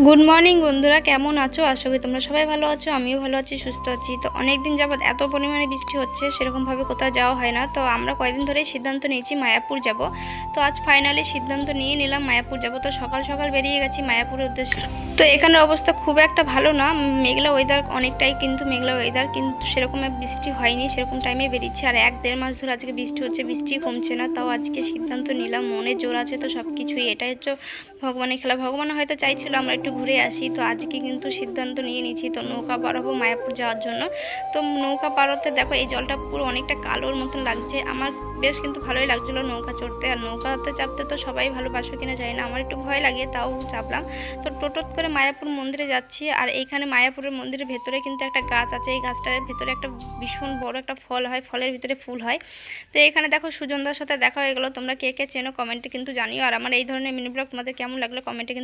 Good morning বন্ধুরা, কেমন আছো? আশা করি তোমরা সবাই ভালো আছো। আমিও ভালো আছি, সুস্থ আছি। তো অনেক দিন যাবত এত পরিমাণে বৃষ্টি হচ্ছে, সেরকমভাবে কোথাও যাওয়া হয় না। তো আমরা কয়েকদিন ধরেই সিদ্ধান্ত নিয়েছি মায়াপুর যাব। তো আজ ফাইনালি সিদ্ধান্ত নিয়ে নিলাম মায়াপুর যাব। তো সকাল সকাল বেরিয়ে গেছি মায়াপুরের উদ্দেশ্যে। তো এখানের অবস্থা খুব একটা ভালো না, মেঘলা ওয়েদার, অনেকটাই কিন্তু মেঘলা ওয়েদার, কিন্তু সেরকম বৃষ্টি হয়নি। সেরকম টাইমে বেরিয়েছি, আর 1-1.5 মাস ধরে আজকে বৃষ্টি হচ্ছে, বৃষ্টি কমছে না। তাও আজকে সিদ্ধান্ত নিলাম, মনে জোর আছে তো সব কিছুই। এটাই হচ্ছে ভগবানের খেলা। ভগবান হয়তো চাইছিল আমরা একটু ঘুরে আসি, তো আজকে কিন্তু সিদ্ধান্ত নিয়ে নিয়েছি। তো নৌকা পার হবো মায়াপুর যাওয়ার জন্য। তো নৌকা পার হতে দেখো এই জলটা পুরো অনেকটা কালোর মতন লাগছে। আমার বেশ কিন্তু ভালোই লাগছিলো নৌকা চড়তে। আর নৌকাতে চাপতে তো সবাই ভালোবাসো কিনা জানি না, আমার একটু ভয় লাগে, তাও চাপলাম। তো টোটোত করে মায়াপুর মন্দিরে যাচ্ছি। আর এইখানে মায়াপুরের মন্দিরের ভেতরে কিন্তু একটা গাছ আছে। এই গাছটার ভেতরে একটা ভীষণ বড় একটা ফল হয়, ফলের ভিতরে ফুল হয়। তো এখানে দেখো সুজনদার সাথে দেখা হয়ে গেলো। তোমরা কে কে চেনো কমেন্টে কিন্তু জানিও। আর আমার এই ধরনের মিনি ব্লগ তোমাদের কেমন লাগলো কমেন্টে কিন্তু